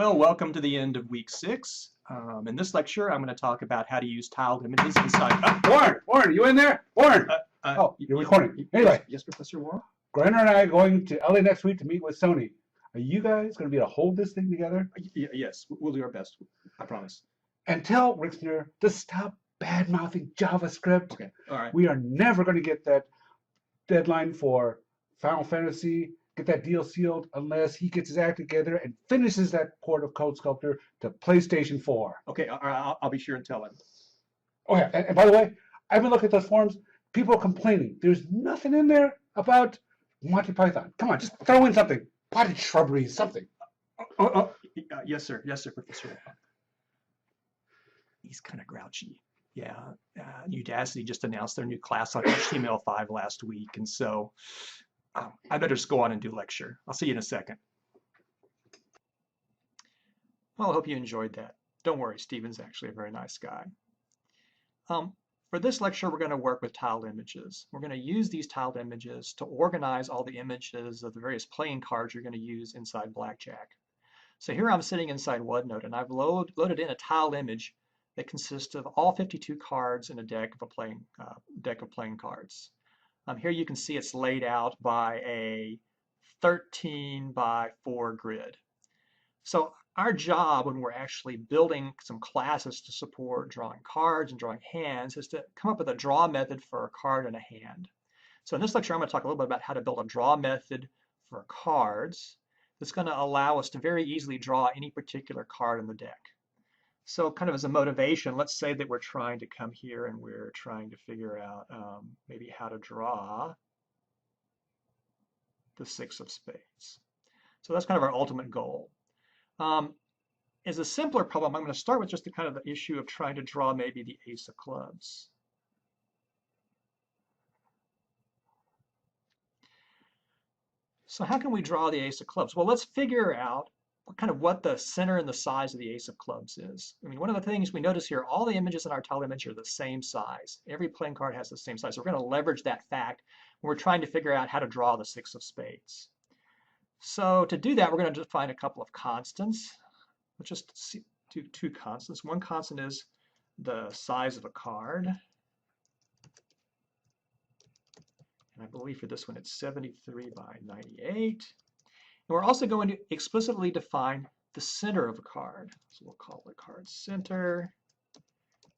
Well, welcome to the end of week 6. In this lecture, I'm going to talk about how to use tiled images inside. Warren, you in there? Warren! You're recording. Anyway, Yes, Professor Warren? Granner and I are going to LA next week to meet with Sony. Are you guys going to be able to hold this thing together? Yes, we'll do our best. I promise. And tell Rickster to stop bad-mouthing JavaScript. Okay, all right. We are never going to get that deadline for Final Fantasy, get that deal sealed, unless he gets his act together and finishes that port of Code Sculptor to PlayStation 4. Okay, I'll be sure and tell him. Oh, yeah, and by the way, I've been looking at those forums. People are complaining. There's nothing in there about Monty Python. Come on, just throw in something. Potted shrubbery, something. Yes, sir, Professor Warren. He's kind of grouchy. Yeah, Udacity just announced their new class on HTML5 last week, and so I better just go on and do lecture. I'll see you in a second. Well, I hope you enjoyed that. Don't worry, Steven's actually a very nice guy. For this lecture, we're going to work with tiled images. We're going to use these tiled images to organize all the images of the various playing cards you're going to use inside Blackjack. So here I'm sitting inside OneNote, and I've loaded in a tiled image that consists of all 52 cards in a deck of playing cards. Here you can see it's laid out by a 13 by 4 grid. So our job when we're actually building some classes to support drawing cards and drawing hands is to come up with a draw method for a card and a hand. So in this lecture, I'm going to talk a little bit about how to build a draw method for cards that's going to allow us to very easily draw any particular card in the deck. So kind of as a motivation, let's say that we're trying to come here and we're trying to figure out maybe how to draw the 6 of spades. So that's kind of our ultimate goal. As a simpler problem, I'm going to start with just the kind of the issue of trying to draw maybe the ace of clubs. So how can we draw the ace of clubs? Well, let's figure out what the center and the size of the ace of clubs is. I mean, one of the things we notice here, all the images in our tiled image are the same size. Every playing card has the same size. So we're going to leverage that fact when we're trying to figure out how to draw the 6 of spades. So to do that, we're going to define a couple of constants. Let's just do 2 constants. One constant is the size of a card. And I believe for this one it's 73 by 98. And we're also going to explicitly define the center of a card. So we'll call the card center.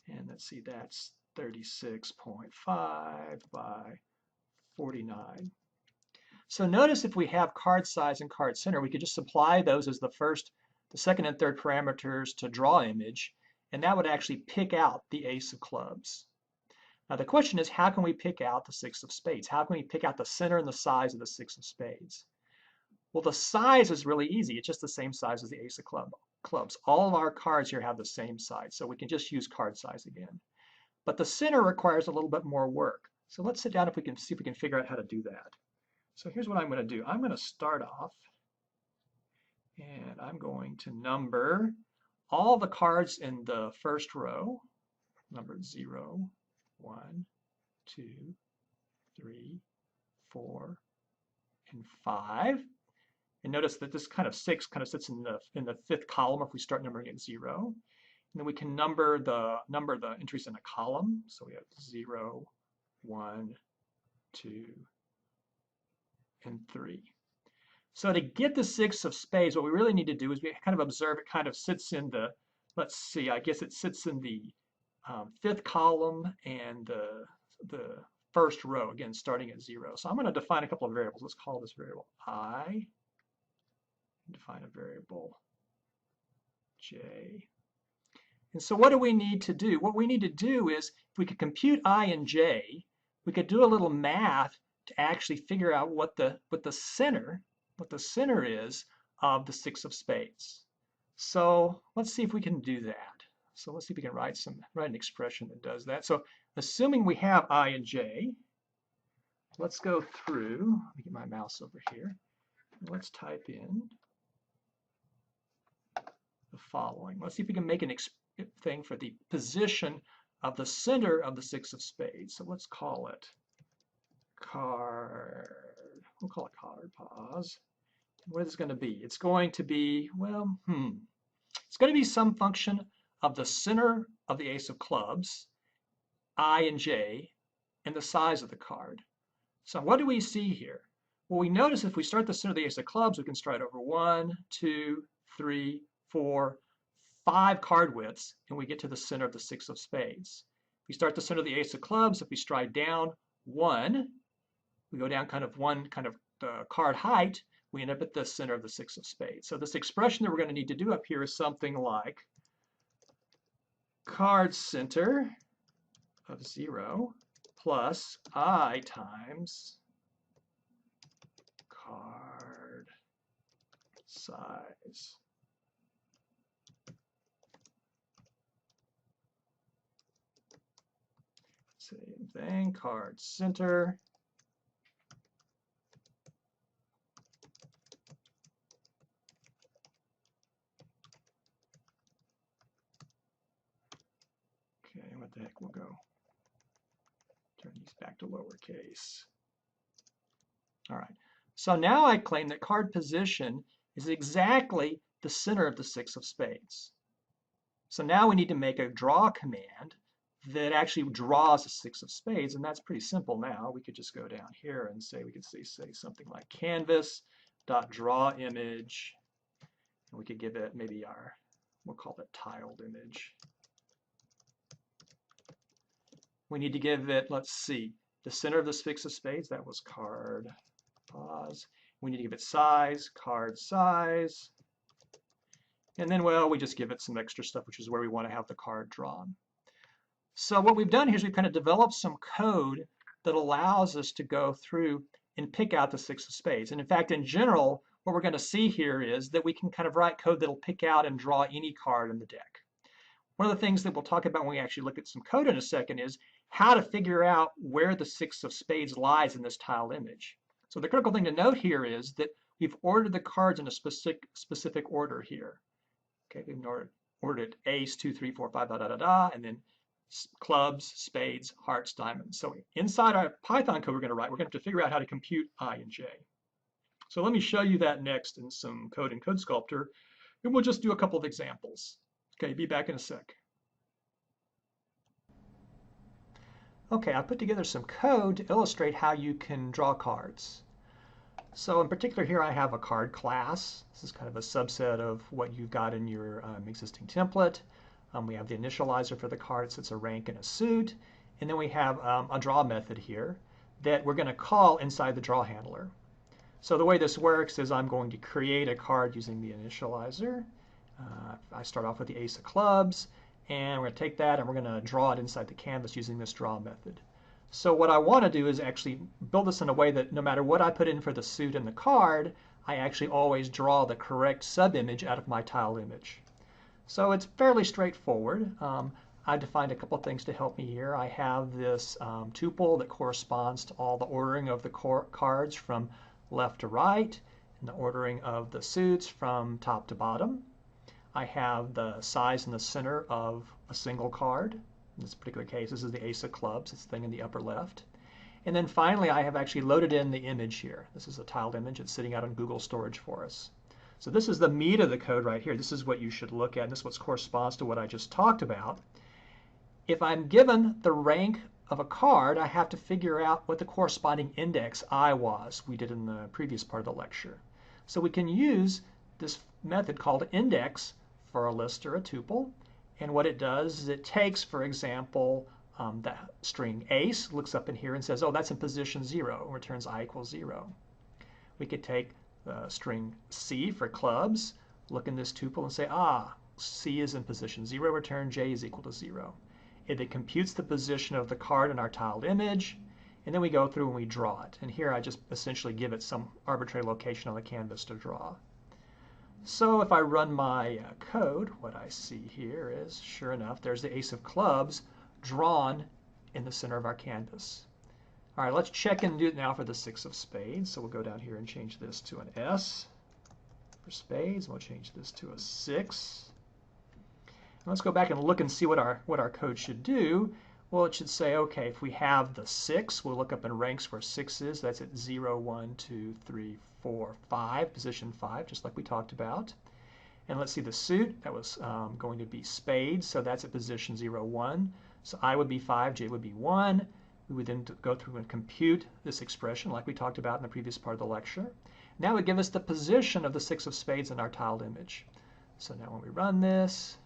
And let's see, that's 36.5 by 49. So notice if we have card size and card center, we could just supply those as the second and third parameters to draw image, and that would actually pick out the ace of clubs. Now the question is, how can we pick out the 6 of spades? How can we pick out the center and the size of the 6 of spades? Well, the size is really easy. It's just the same size as the ace of clubs. All of our cards here have the same size, so we can just use card size again. But the center requires a little bit more work. So let's sit down and see if we can figure out how to do that. So here's what I'm going to do. I'm going to start off, and I'm going to number all the cards in the first row, numbered 0, 1, 2, 3, 4, and 5. And notice that this kind of 6 kind of sits in the 5th column if we start numbering at 0. And then we can number the entries in a column. So we have 0, 1, 2, and 3. So to get the 6 of spades, what we really need to do is we kind of observe it kind of sits in the, let's see, I guess it sits in the 5th column and the first row, again, starting at 0. So I'm going to define a couple of variables. Let's call this variable I, define a variable j. And so what do we need to do? What we need to do is, if we could compute I and j, we could do a little math to actually figure out what the center is of the 6 of spades. So let's see if we can do that. So let's see if we can write an expression that does that. So assuming we have I and j, let's go through. Let me get my mouse over here. Let's type in the following. Let's see if we can make an thing for the position of the center of the 6 of spades. So let's call it card. We'll call it card pause. What is it going to be? It's going to be, well, It's going to be some function of the center of the ace of clubs, I and J, and the size of the card. So what do we see here? Well, we notice if we start the center of the ace of clubs, we can stride over 1, 2, 3, 4, 5 card widths, and we get to the center of the six of spades. We start the center of the ace of clubs. If we stride down 1, we go down kind of one kind of card height, we end up at the center of the six of spades. So this expression that we're going to need to do up here is something like card center of 0 plus I times card size. Same thing, card center okay, what the heck, we'll go turn these back to lowercase. All right, so now I claim that card position is exactly the center of the six of spades. So now we need to make a draw command that actually draws a six of spades, and that's pretty simple now. We could just go down here and say, we could say something like canvas.draw image, and we could give it maybe we'll call it tiled image. We need to give it, let's see, the center of the six of spades, that was card, pause. We need to give it size, card size. And then, well, we just give it some extra stuff, which is where we want to have the card drawn. So what we've done here is we've kind of developed some code that allows us to go through and pick out the six of spades. And in fact, in general, what we're going to see here is that we can kind of write code that'll pick out and draw any card in the deck. One of the things that we'll talk about when we actually look at some code in a second is how to figure out where the six of spades lies in this tiled image. So the critical thing to note here is that we've ordered the cards in a specific order here. Okay, we've ordered it ace, 2, 3, 4, 5, and then clubs, spades, hearts, diamonds. So inside our Python code we're going to write, we're going to have to figure out how to compute I and J. So let me show you that next in some code in CodeSculptor, and we'll just do a couple of examples. Okay, be back in a sec. Okay, I put together some code to illustrate how you can draw cards. So in particular here I have a card class. This is kind of a subset of what you've got in your existing template. We have the initializer for the cards, it's a rank and a suit. And then we have a draw method here that we're going to call inside the draw handler. So the way this works is I'm going to create a card using the initializer. I start off with the ace of clubs, and we're going to take that and we're going to draw it inside the canvas using this draw method. So what I want to do is actually build this in a way that no matter what I put in for the suit and the card, I actually always draw the correct subimage out of my tile image. So it's fairly straightforward. I defined a couple things to help me here. I have this tuple that corresponds to all the ordering of the cards from left to right, and the ordering of the suits from top to bottom. I have the size and the center of a single card. In this particular case, this is the ace of clubs, this thing in the upper left. And then finally, I have actually loaded in the image here. This is a tiled image. It's sitting out on Google Storage for us. So this is the meat of the code right here. This is what you should look at, and this is what corresponds to what I just talked about. If I'm given the rank of a card, I have to figure out what the corresponding index I was. We did in the previous part of the lecture. So we can use this method called index for a list or a tuple. And what it does is it takes, for example, the string ace, looks up in here and says, oh, that's in position 0, and returns I equals 0. We could take the string C for clubs, look in this tuple and say, ah, C is in position 0, return J is equal to 0. It computes the position of the card in our tiled image, and then we go through and we draw it. And here I just essentially give it some arbitrary location on the canvas to draw. So if I run my code, what I see here is, sure enough, there's the ace of clubs drawn in the center of our canvas. All right, let's check and do it now for the six of spades. So we'll go down here and change this to an S for spades. We'll change this to a 6. And let's go back and look and see what our code should do. Well, it should say, okay, if we have the 6, we'll look up in ranks where 6 is. That's at 0, 1, 2, 3, 4, 5, position 5, just like we talked about. And let's see the suit, that was going to be spades, so that's at position 0, 1. So I would be 5, J would be 1. We would then go through and compute this expression like we talked about in the previous part of the lecture. Now it would give us the position of the 6 of spades in our tiled image. So now when we run this,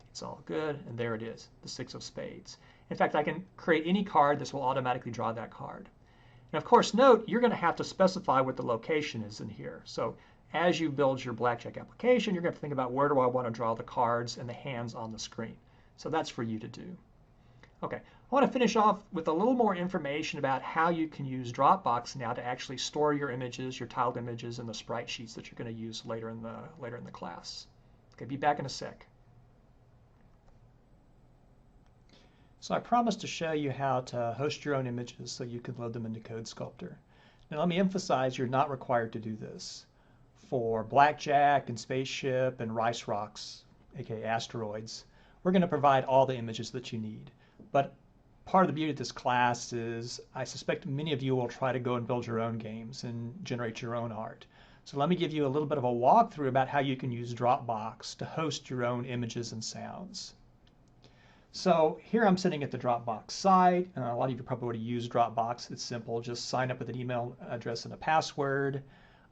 it's all good, and there it is, the 6 of spades. In fact, I can create any card. This will automatically draw that card. And of course, note, you're going to have to specify what the location is in here. So as you build your blackjack application, you're going to think about where do I want to draw the cards and the hands on the screen. So that's for you to do. Okay, I want to finish off with a little more information about how you can use Dropbox now to actually store your images, your tiled images, and the sprite sheets that you're going to use later in the class. Okay, be back in a sec. So I promised to show you how to host your own images so you can load them into CodeSculptor. Now let me emphasize you're not required to do this. For Blackjack and Spaceship and Rice Rocks, aka asteroids, we're going to provide all the images that you need. But part of the beauty of this class is I suspect many of you will try to go and build your own games and generate your own art. So let me give you a little bit of a walkthrough about how you can use Dropbox to host your own images and sounds. So here I'm sitting at the Dropbox site. A lot of you probably already use Dropbox. It's simple. Just sign up with an email address and a password.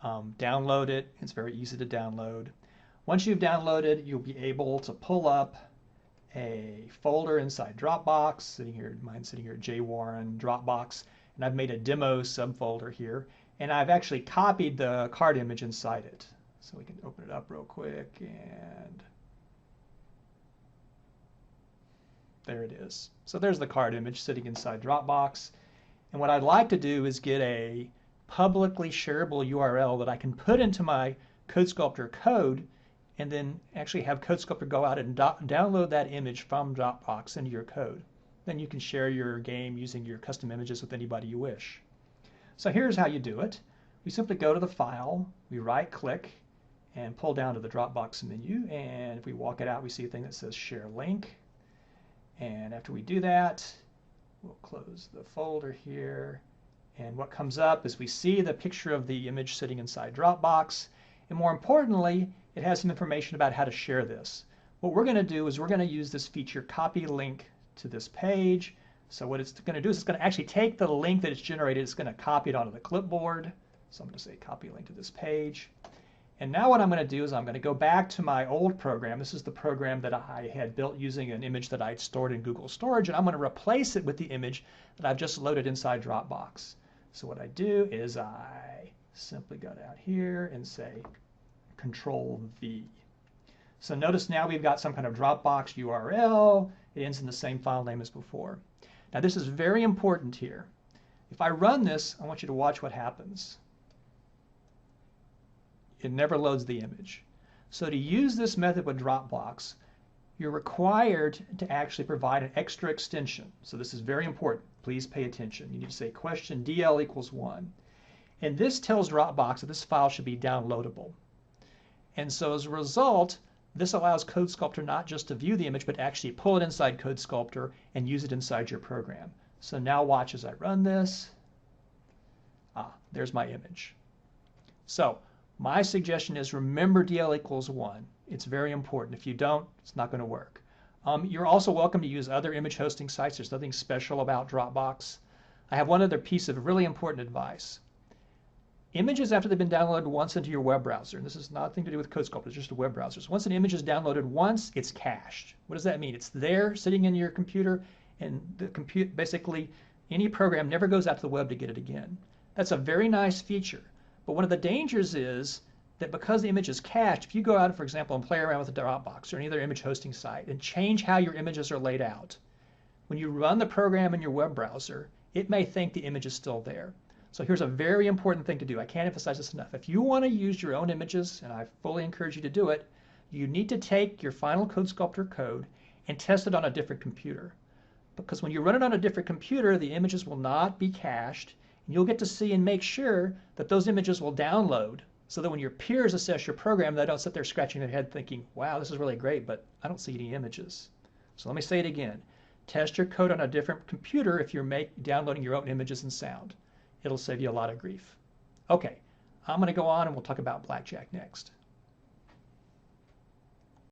Download it. It's very easy to download. Once you've downloaded, you'll be able to pull up a folder inside Dropbox. Mine's sitting here at J. Warren Dropbox. And I've made a demo subfolder here. And I've actually copied the card image inside it. So we can open it up real quick, and there it is. So there's the card image sitting inside Dropbox. And what I'd like to do is get a publicly shareable URL that I can put into my CodeSculptor code and then actually have CodeSculptor go out and download that image from Dropbox into your code. Then you can share your game using your custom images with anybody you wish. So here's how you do it. We simply go to the file, we right click and pull down to the Dropbox menu, and if we walk it out we see a thing that says share link. And after we do that, we'll close the folder here. And what comes up is we see the picture of the image sitting inside Dropbox. And more importantly, it has some information about how to share this. What we're going to do is we're going to use this feature, copy link to this page. So what it's going to do is it's going to actually take the link that it's generated, it's going to copy it onto the clipboard. So I'm going to say copy link to this page. And now what I'm going to do is I'm going to go back to my old program. This is the program that I had built using an image that I'd stored in Google Storage, and I'm going to replace it with the image that I've just loaded inside Dropbox. So what I do is I simply go down here and say Control V. So notice now we've got some kind of Dropbox URL. It ends in the same file name as before. Now this is very important here. If I run this, I want you to watch what happens. It never loads the image. So to use this method with Dropbox, you're required to actually provide an extra extension. So this is very important. Please pay attention. You need to say question DL equals 1. And this tells Dropbox that this file should be downloadable. And so as a result, this allows CodeSculptor not just to view the image, but actually pull it inside CodeSculptor and use it inside your program. So now watch as I run this. There's my image. So my suggestion is remember DL equals 1. It's very important. If you don't, it's not going to work. You're also welcome to use other image hosting sites. There's nothing special about Dropbox. I have one other piece of really important advice. Images, after they've been downloaded once into your web browser, and this has nothing to do with CodeSculptor, it's just a web browser. So once an image is downloaded once, it's cached. What does that mean? It's there sitting in your computer, and the basically any program never goes out to the web to get it again. That's a very nice feature. But one of the dangers is that because the image is cached, if you go out, for example, and play around with a Dropbox or any other image hosting site and change how your images are laid out, when you run the program in your web browser, it may think the image is still there. So here's a very important thing to do. I can't emphasize this enough. If you want to use your own images, and I fully encourage you to do it, you need to take your final CodeSculptor code and test it on a different computer. Because when you run it on a different computer, the images will not be cached, and you'll get to see and make sure that those images will download so that when your peers assess your program, they don't sit there scratching their head thinking, wow, this is really great, but I don't see any images. So let me say it again. Test your code on a different computer if you're downloading your own images and sound. It'll save you a lot of grief. Okay, I'm going to go on and we'll talk about Blackjack next.